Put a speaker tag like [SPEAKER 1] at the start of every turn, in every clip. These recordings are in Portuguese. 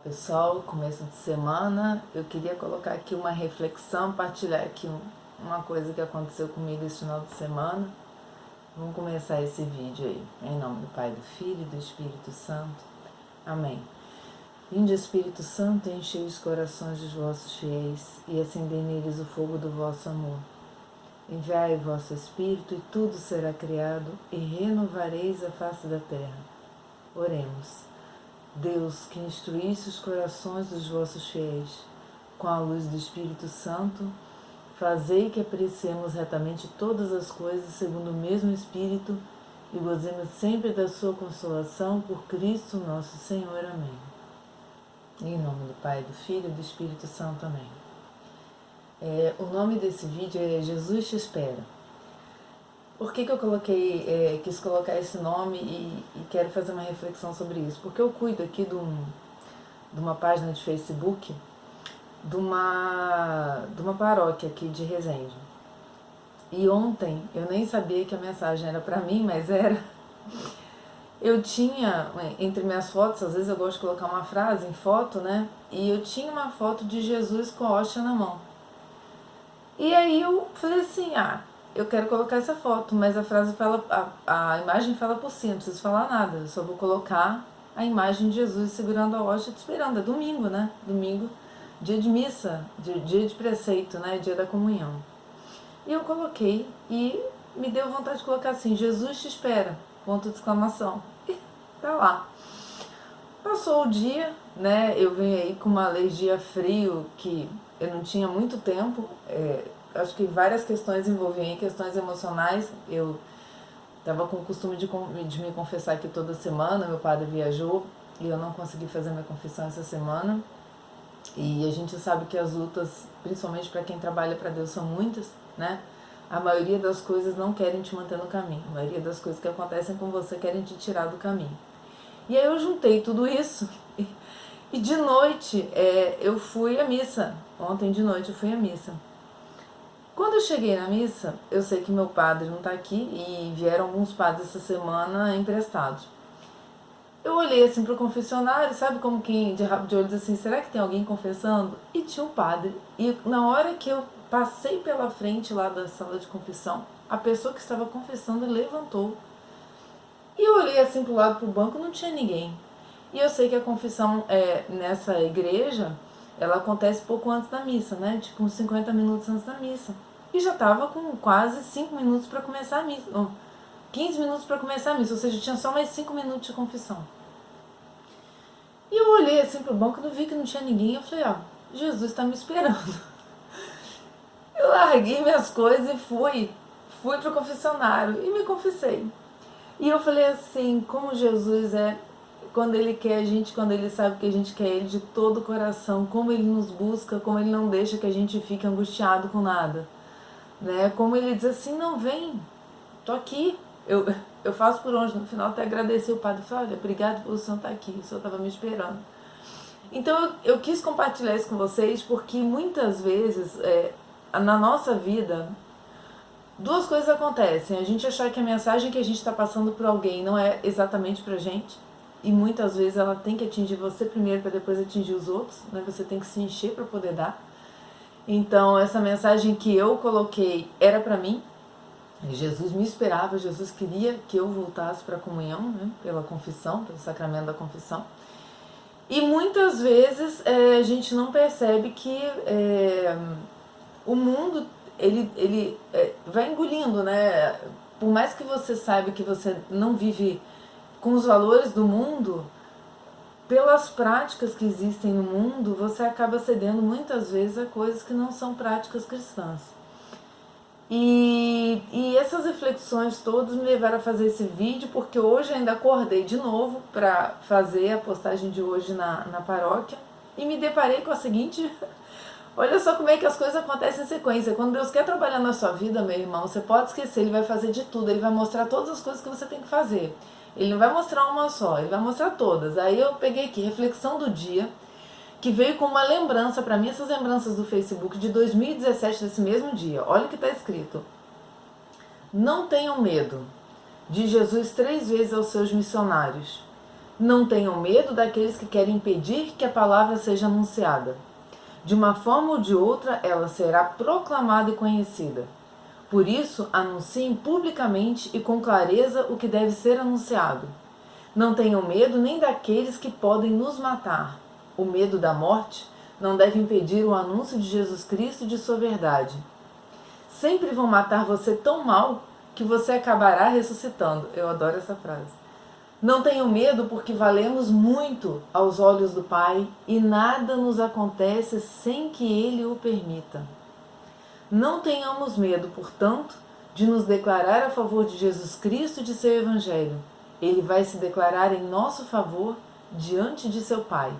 [SPEAKER 1] Pessoal, começo de semana, eu queria colocar aqui uma reflexão, partilhar aqui uma coisa que aconteceu comigo esse final de semana. Vamos começar esse vídeo aí, em nome do Pai, do Filho e do Espírito Santo. Amém. Vinde, Espírito Santo, enchei os corações dos vossos fiéis e acendei neles o fogo do vosso amor. Enviai o vosso Espírito e tudo será criado e renovareis a face da terra. Oremos. Deus, que instruísse os corações dos vossos fiéis, com a luz do Espírito Santo, fazei que apreciemos retamente todas as coisas segundo o mesmo Espírito e gozemos sempre da sua consolação por Cristo nosso Senhor. Amém. Em nome do Pai, do Filho e do Espírito Santo. Amém. O nome desse vídeo é Jesus te espera. Por que eu quis colocar esse nome e quero fazer uma reflexão sobre isso? Porque eu cuido aqui de uma página de Facebook de uma paróquia aqui de Resende. E ontem eu nem sabia que a mensagem era para mim, mas era. Eu tinha, entre minhas fotos, às vezes eu gosto de colocar uma frase em foto, né? E eu tinha uma foto de Jesus com a hóstia na mão. E aí eu falei assim, eu quero colocar essa foto, mas a frase fala, a imagem fala por cima, não preciso falar nada, eu só vou colocar a imagem de Jesus segurando a hóstia, te esperando. É domingo, né? Domingo, dia de missa, dia de preceito, né? Dia da comunhão. E eu coloquei e me deu vontade de colocar assim, Jesus te espera, ponto de exclamação. E tá lá. Passou o dia, né? Eu vim aí com uma alergia a frio que eu não tinha muito tempo, acho que várias questões envolviam questões emocionais. Eu estava com o costume de me confessar aqui toda semana, meu padre viajou e eu não consegui fazer minha confissão essa semana. E a gente sabe que as lutas, principalmente para quem trabalha para Deus, são muitas, né? A maioria das coisas não querem te manter no caminho, a maioria das coisas que acontecem com você querem te tirar do caminho. E aí eu juntei tudo isso e de noite eu fui à missa. Ontem de noite eu fui à missa. Quando eu cheguei na missa, eu sei que meu padre não está aqui e vieram alguns padres essa semana emprestados. Eu olhei assim para o confessionário, sabe como quem de rabo de olho diz assim, será que tem alguém confessando? E tinha um padre. E na hora que eu passei pela frente lá da sala de confissão, a pessoa que estava confessando levantou. E eu olhei assim para o lado, para o banco, não tinha ninguém. E eu sei que a confissão nessa igreja, ela acontece pouco antes da missa, né? Tipo uns 50 minutos antes da missa. E já estava com quase 5 minutos para começar a missa. Não, 15 minutos para começar a missa, ou seja, tinha só mais 5 minutos de confissão. E eu olhei assim pro banco, não vi que não tinha ninguém. Eu falei, Jesus está me esperando. Eu larguei minhas coisas e fui pro confessionário e me confessei. E eu falei assim, como Jesus quando Ele quer a gente, quando Ele sabe que a gente quer Ele de todo o coração, como Ele nos busca, como Ele não deixa que a gente fique angustiado com nada, né? Como Ele diz assim, não, vem, tô aqui, eu faço por onde, no final até agradecer o padre, falei, olha, obrigado pelo senhor estar aqui, o senhor estava me esperando. Então eu quis compartilhar isso com vocês, porque muitas vezes, na nossa vida, duas coisas acontecem, a gente achar que a mensagem que a gente está passando por alguém não é exatamente pra gente, e muitas vezes ela tem que atingir você primeiro para depois atingir os outros, né? Você tem que se encher para poder dar. Então essa mensagem que eu coloquei era para mim. Jesus me esperava, Jesus queria que eu voltasse para a comunhão, né? Pela confissão, pelo sacramento da confissão. E muitas vezes a gente não percebe que o mundo ele vai engolindo, né? Por mais que você saiba que você não vive com os valores do mundo, pelas práticas que existem no mundo, você acaba cedendo muitas vezes a coisas que não são práticas cristãs. E essas reflexões todas me levaram a fazer esse vídeo, porque hoje ainda acordei de novo para fazer a postagem de hoje na paróquia e me deparei com a seguinte... Olha só como é que as coisas acontecem em sequência. Quando Deus quer trabalhar na sua vida, meu irmão, você pode esquecer, Ele vai fazer de tudo, Ele vai mostrar todas as coisas que você tem que fazer. Ele não vai mostrar uma só, Ele vai mostrar todas. Aí eu peguei aqui, reflexão do dia, que veio com uma lembrança para mim, essas lembranças do Facebook de 2017, desse mesmo dia. Olha o que está escrito. Não tenham medo, diz Jesus 3 vezes aos seus missionários. Não tenham medo daqueles que querem impedir que a palavra seja anunciada. De uma forma ou de outra, ela será proclamada e conhecida. Por isso, anunciem publicamente e com clareza o que deve ser anunciado. Não tenham medo nem daqueles que podem nos matar. O medo da morte não deve impedir o anúncio de Jesus Cristo e de sua verdade. Sempre vão matar você tão mal que você acabará ressuscitando. Eu adoro essa frase. Não tenham medo, porque valemos muito aos olhos do Pai e nada nos acontece sem que Ele o permita. Não tenhamos medo, portanto, de nos declarar a favor de Jesus Cristo e de seu Evangelho. Ele vai se declarar em nosso favor diante de seu Pai.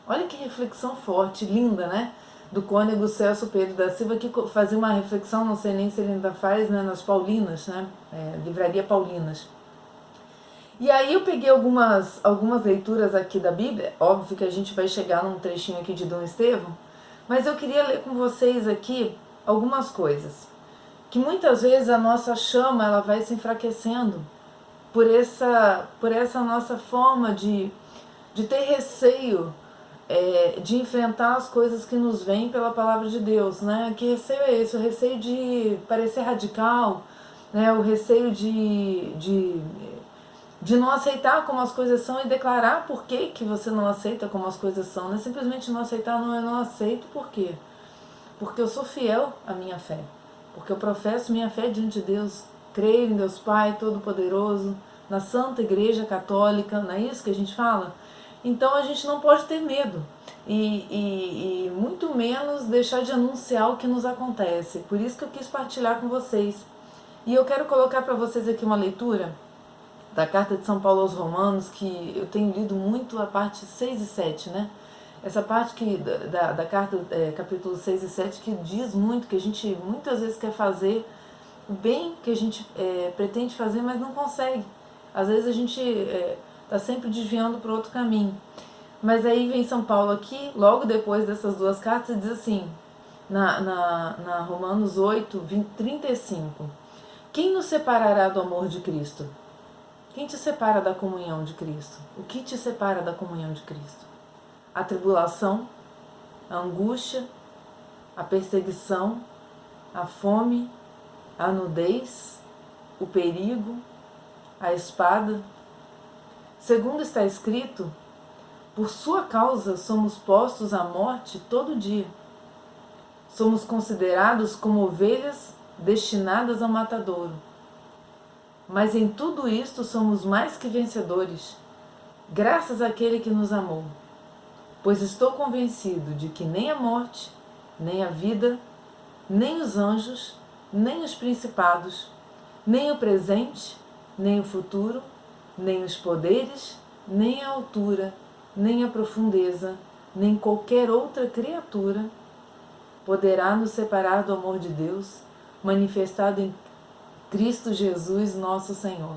[SPEAKER 1] Olha que reflexão forte, linda, né? Do cônego Celso Pedro da Silva, que fazia uma reflexão, não sei nem se ele ainda faz, né, nas Paulinas, né? Livraria Paulinas. E aí eu peguei algumas leituras aqui da Bíblia, óbvio que a gente vai chegar num trechinho aqui de Dom Estevão, mas eu queria ler com vocês aqui algumas coisas. Que muitas vezes a nossa chama ela vai se enfraquecendo por essa nossa forma de ter receio de enfrentar as coisas que nos vêm pela palavra de Deus, né? Que receio é esse? O receio de parecer radical, né? O receio de não aceitar como as coisas são e declarar por que você não aceita como as coisas são. Não é simplesmente não aceitar, não, eu não aceito por quê? Porque eu sou fiel à minha fé, porque eu professo minha fé diante de Deus, creio em Deus Pai Todo-Poderoso, na Santa Igreja Católica, não é isso que a gente fala? Então a gente não pode ter medo e muito menos deixar de anunciar o que nos acontece. Por isso que eu quis partilhar com vocês. E eu quero colocar para vocês aqui uma leitura da Carta de São Paulo aos Romanos, que eu tenho lido muito a parte 6 e 7, né? Essa parte que, da carta, capítulo 6 e 7, que diz muito, que a gente muitas vezes quer fazer o bem que a gente pretende fazer, mas não consegue. Às vezes a gente está sempre desviando para outro caminho. Mas aí vem São Paulo aqui, logo depois dessas duas cartas, e diz assim, na Romanos 8, 35, quem nos separará do amor de Cristo? Quem te separa da comunhão de Cristo? O que te separa da comunhão de Cristo? A tribulação, a angústia, a perseguição, a fome, a nudez, o perigo, a espada. Segundo está escrito, por sua causa somos postos à morte todo dia. Somos considerados como ovelhas destinadas ao matadouro. Mas em tudo isto somos mais que vencedores, graças àquele que nos amou. Pois estou convencido de que nem a morte, nem a vida, nem os anjos, nem os principados, nem o presente, nem o futuro, nem os poderes, nem a altura, nem a profundeza, nem qualquer outra criatura poderá nos separar do amor de Deus, manifestado em Cristo Jesus, nosso Senhor.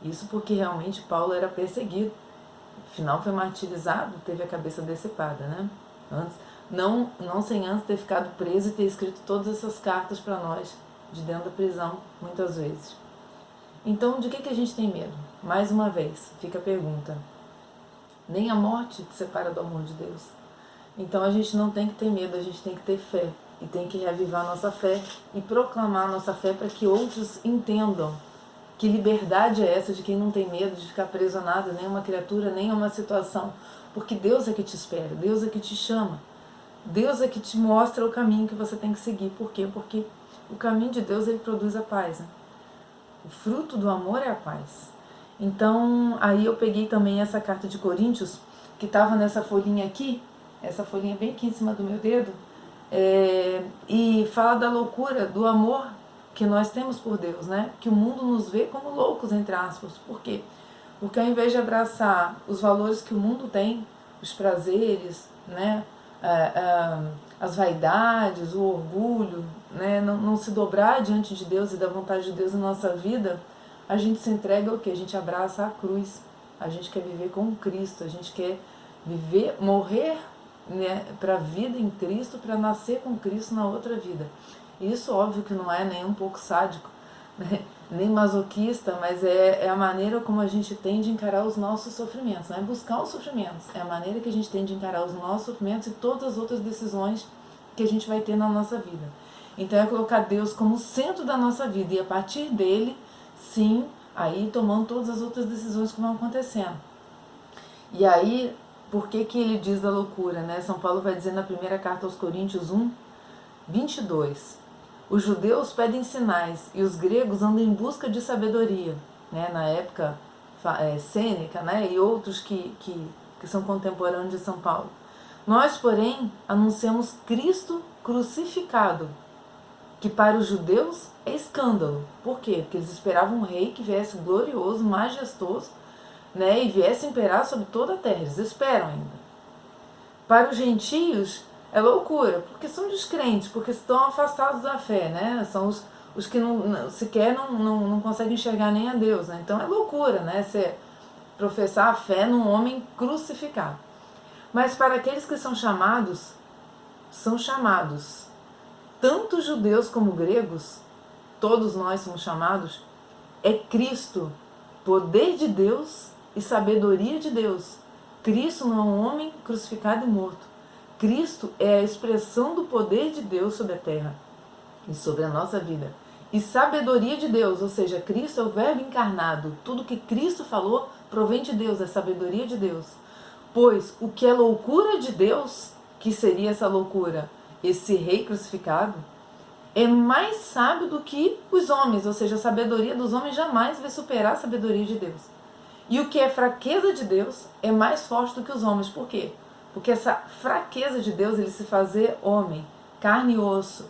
[SPEAKER 1] Isso porque realmente Paulo era perseguido. Afinal foi martirizado, teve a cabeça decepada, né? Não sem antes ter ficado preso e ter escrito todas essas cartas para nós, de dentro da prisão, muitas vezes. Então, de que a gente tem medo? Mais uma vez, fica a pergunta. Nem a morte te separa do amor de Deus. Então a gente não tem que ter medo, a gente tem que ter fé. E tem que reavivar nossa fé e proclamar nossa fé para que outros entendam que liberdade é essa de quem não tem medo de ficar preso a nada, nem a uma criatura, nem a uma situação. Porque Deus é que te espera, Deus é que te chama. Deus é que te mostra o caminho que você tem que seguir. Por quê? Porque o caminho de Deus, ele produz a paz, né? O fruto do amor é a paz. Então, aí eu peguei também essa carta de Coríntios, que estava nessa folhinha aqui, essa folhinha bem aqui em cima do meu dedo, e fala da loucura, do amor que nós temos por Deus, né? Que o mundo nos vê como loucos, entre aspas. Por quê? Porque ao invés de abraçar os valores que o mundo tem, os prazeres, né? As vaidades, o orgulho, né? Não se dobrar diante de Deus e da vontade de Deus na nossa vida, a gente se entrega ao quê? A gente abraça a cruz. A gente quer viver com Cristo, a gente quer viver, morrer, né, para a vida em Cristo, para nascer com Cristo na outra vida. Isso óbvio que não é nem um pouco sádico, né? nem masoquista, mas é a maneira como a gente tem de encarar os nossos sofrimentos. Não é buscar os sofrimentos, é a maneira que a gente tem de encarar os nossos sofrimentos e todas as outras decisões que a gente vai ter na nossa vida. Então é colocar Deus como centro da nossa vida e a partir dele, sim, aí tomando todas as outras decisões que vão acontecendo. E aí, por que ele diz da loucura, né? São Paulo vai dizer na primeira carta aos Coríntios 1:22. Os judeus pedem sinais e os gregos andam em busca de sabedoria, né? Na época, Sêneca, né? E outros que são contemporâneos de São Paulo. Nós, porém, anunciamos Cristo crucificado, que para os judeus é escândalo. Por quê? Porque eles esperavam um rei que viesse glorioso, majestoso, né? E viesse imperar sobre toda a terra. Eles esperam ainda. Para os gentios é loucura, porque são descrentes, porque estão afastados da fé, né? São os que sequer não conseguem enxergar nem a Deus, né? Então é loucura, né? Você professar a fé num homem crucificado. Mas para aqueles que são chamados, tanto judeus como gregos, todos nós somos chamados, é Cristo, poder de Deus e sabedoria de Deus. Cristo não é um homem crucificado e morto. Cristo é a expressão do poder de Deus sobre a terra e sobre a nossa vida. E sabedoria de Deus, ou seja, Cristo é o verbo encarnado. Tudo que Cristo falou provém de Deus, é sabedoria de Deus. Pois o que é loucura de Deus, que seria essa loucura, esse rei crucificado, é mais sábio do que os homens, ou seja, a sabedoria dos homens jamais vai superar a sabedoria de Deus. E o que é fraqueza de Deus é mais forte do que os homens. Por quê? Porque essa fraqueza de Deus, ele se fazer homem, carne e osso,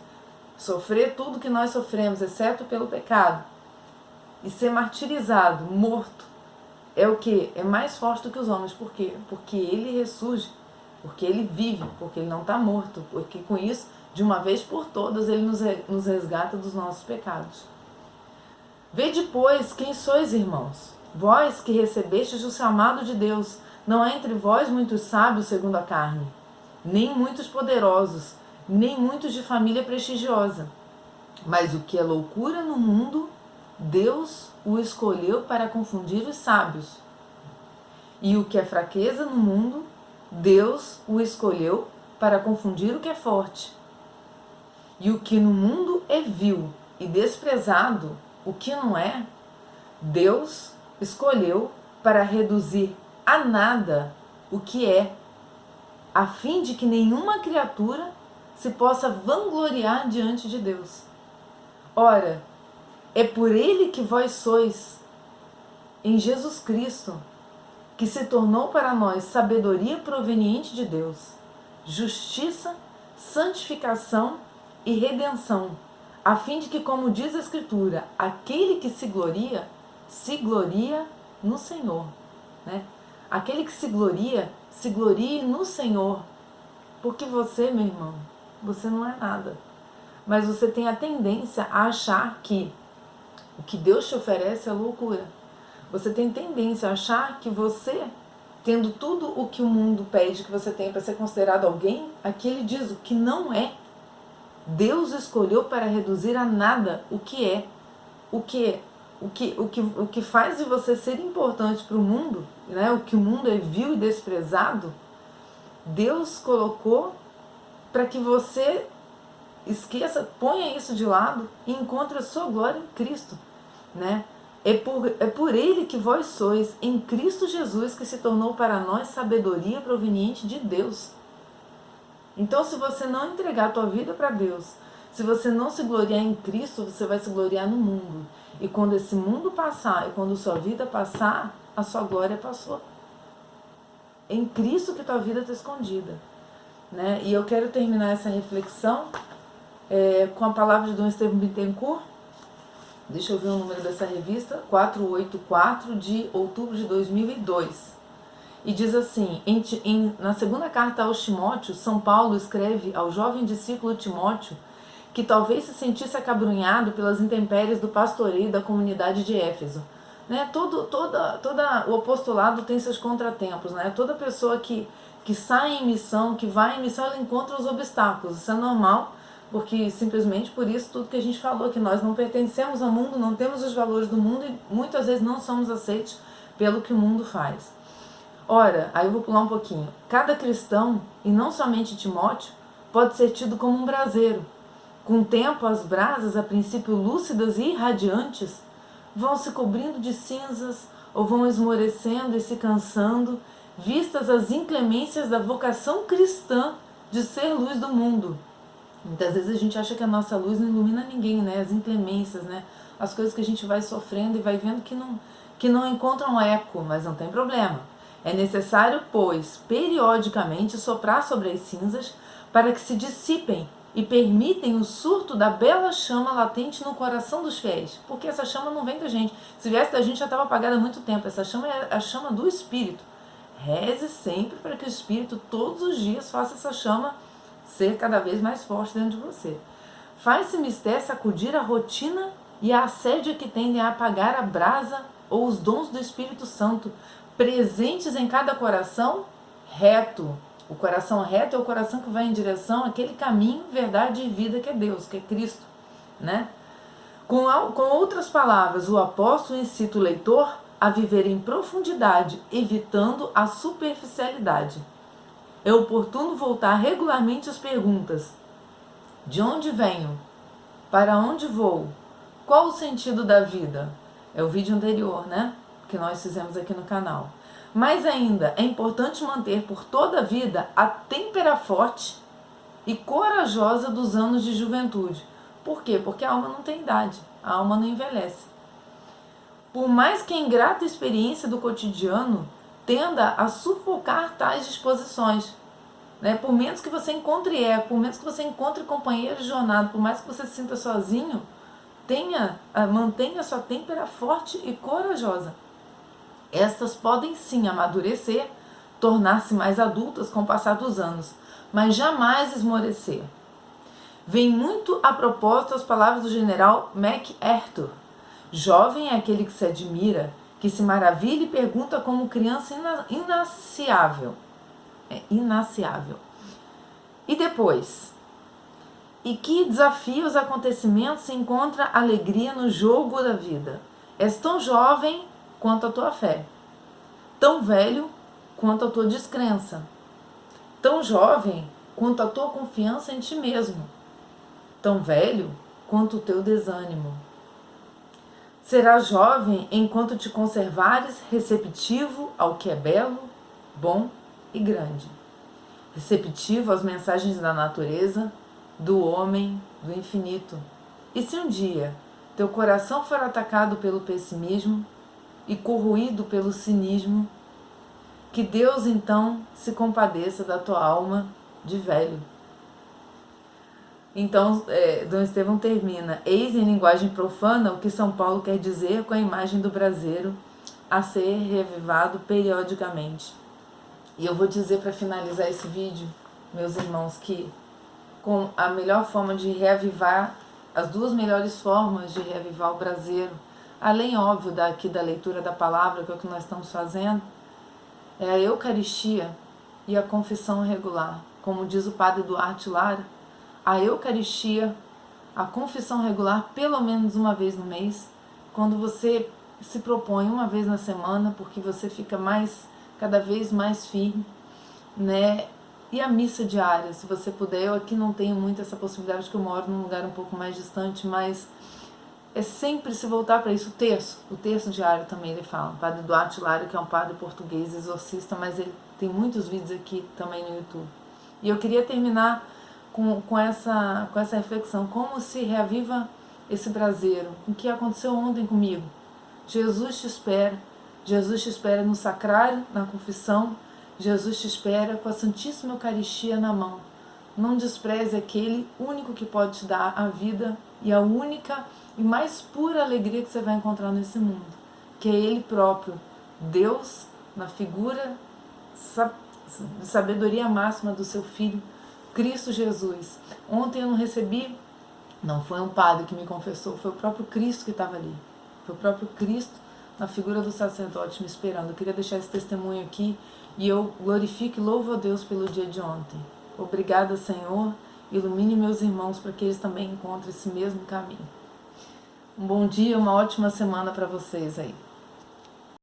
[SPEAKER 1] sofrer tudo que nós sofremos, exceto pelo pecado, e ser martirizado, morto, é o que? É mais forte do que os homens. Por quê? Porque ele ressurge, porque ele vive, porque ele não está morto, porque com isso, de uma vez por todas, ele nos resgata dos nossos pecados. Vede, pois, quem sois, irmãos, vós que recebestes o chamado de Deus. Não há entre vós muitos sábios segundo a carne, nem muitos poderosos, nem muitos de família prestigiosa. Mas o que é loucura no mundo, Deus o escolheu para confundir os sábios. E o que é fraqueza no mundo, Deus o escolheu para confundir o que é forte. E o que no mundo é vil e desprezado, o que não é, Deus escolheu para reduzir a nada o que é, a fim de que nenhuma criatura se possa vangloriar diante de Deus. Ora, é por ele que vós sois, em Jesus Cristo, que se tornou para nós sabedoria proveniente de Deus, justiça, santificação e redenção, a fim de que, como diz a Escritura, aquele que se gloria no Senhor, né? Aquele que se glorie no Senhor. Porque você, meu irmão, você não é nada. Mas você tem a tendência a achar que o que Deus te oferece é loucura. Você tem tendência a achar que você, tendo tudo o que o mundo pede que você tenha para ser considerado alguém, aqui ele diz o que não é. Deus escolheu para reduzir a nada o que é. O que faz de você ser importante para o mundo, né? O que o mundo é vil e desprezado, Deus colocou para que você esqueça, ponha isso de lado e encontre a sua glória em Cristo, né? É por Ele que vós sois, em Cristo Jesus, que se tornou para nós sabedoria proveniente de Deus. Então, se você não entregar a tua vida para Deus, se você não se gloriar em Cristo, você vai se gloriar no mundo. E quando esse mundo passar, e quando sua vida passar, a sua glória passou. É em Cristo que tua vida está escondida, né? E eu quero terminar essa reflexão com a palavra de Dom Estevam Bittencourt. Deixa eu ver o número dessa revista, 484, de outubro de 2002. E diz assim, na segunda carta aos Timóteos, São Paulo escreve ao jovem discípulo Timóteo que talvez se sentisse acabrunhado pelas intempéries do pastoreio da comunidade de Éfeso. Né? Todo o apostolado tem seus contratempos. Né? Toda pessoa que sai em missão, que vai em missão, ela encontra os obstáculos. Isso é normal, porque simplesmente por isso tudo que a gente falou, que nós não pertencemos ao mundo, não temos os valores do mundo e muitas vezes não somos aceitos pelo que o mundo faz. Ora, aí eu vou pular um pouquinho. Cada cristão, e não somente Timóteo, pode ser tido como um braseiro. Com o tempo, as brasas, a princípio lúcidas e irradiantes, vão se cobrindo de cinzas ou vão esmorecendo e se cansando, vistas as inclemências da vocação cristã de ser luz do mundo. Muitas vezes a gente acha que a nossa luz não ilumina ninguém, né? As inclemências, né? As coisas que a gente vai sofrendo e vai vendo que não encontram eco, mas não tem problema. É necessário, pois, periodicamente soprar sobre as cinzas para que se dissipem e permitem o surto da bela chama latente no coração dos fiéis. Porque essa chama não vem da gente. Se viesse da gente já estava apagada há muito tempo. Essa chama é a chama do Espírito. Reze sempre para que o Espírito todos os dias faça essa chama ser cada vez mais forte dentro de você. Faz-se mister sacudir a rotina e a assédio que tendem a apagar a brasa ou os dons do Espírito Santo, presentes em cada coração reto. O coração reto é o coração que vai em direção àquele caminho, verdade e vida que é Deus, que é Cristo, né? Com outras palavras, o apóstolo incita o leitor a viver em profundidade, evitando a superficialidade. É oportuno voltar regularmente às perguntas: de onde venho? Para onde vou? Qual o sentido da vida? É o vídeo anterior, né? Que nós fizemos aqui no canal. Mais ainda, é importante manter por toda a vida a têmpera forte e corajosa dos anos de juventude. Por quê? Porque a alma não tem idade, a alma não envelhece. Por mais que a ingrata experiência do cotidiano tenda a sufocar tais disposições, né? Por menos que você encontre eco, por menos que você encontre companheiro de jornada, por mais que você se sinta sozinho, mantenha sua têmpera forte e corajosa. Estas podem sim amadurecer, tornar-se mais adultas com o passar dos anos, mas jamais esmorecer. Vem muito a propósito as palavras do general MacArthur. Jovem é aquele que se admira, que se maravilha e pergunta como criança inaciável. Inaciável. E depois? E que desafia os acontecimentos se encontra alegria no jogo da vida. És tão jovem quanto a tua fé, tão velho quanto a tua descrença, tão jovem quanto a tua confiança em ti mesmo, tão velho quanto o teu desânimo. Serás jovem enquanto te conservares receptivo ao que é belo, bom e grande, receptivo às mensagens da natureza, do homem, do infinito. E se um dia teu coração for atacado pelo pessimismo e corroído pelo cinismo, que Deus então se compadeça da tua alma de velho. Então, Dom Estevão termina: eis em linguagem profana o que São Paulo quer dizer com a imagem do braseiro a ser reavivado periodicamente. E eu vou dizer para finalizar esse vídeo, meus irmãos, que com a melhor forma de reavivar, as duas melhores formas de reavivar o braseiro, além, óbvio, da leitura da palavra, que é o que nós estamos fazendo, é a Eucaristia e a confissão regular. Como diz o padre Duarte Lara, a Eucaristia, a confissão regular, pelo menos uma vez no mês, quando você se propõe uma vez na semana, porque você fica cada vez mais firme, né? E a missa diária, se você puder. Eu aqui não tenho muito essa possibilidade, porque eu moro num lugar um pouco mais distante, mas é sempre se voltar para isso. O terço diário também ele fala. O padre Duarte Lara, que é um padre português, exorcista, mas ele tem muitos vídeos aqui também no YouTube. E eu queria terminar com essa reflexão. Como se reaviva esse braseiro? O que aconteceu ontem comigo? Jesus te espera no sacrário, na confissão. Jesus te espera com a Santíssima Eucaristia na mão. Não despreze aquele único que pode te dar a vida e a única e mais pura alegria que você vai encontrar nesse mundo, que é Ele próprio, Deus na figura de sabedoria máxima do seu Filho, Cristo Jesus. Ontem eu não recebi, não foi um padre que me confessou, foi o próprio Cristo que estava ali. Foi o próprio Cristo na figura do sacerdote me esperando. Eu queria deixar esse testemunho aqui e eu glorifico e louvo a Deus pelo dia de ontem. Obrigada, Senhor, ilumine meus irmãos para que eles também encontrem esse mesmo caminho. Um bom dia, uma ótima semana para vocês aí.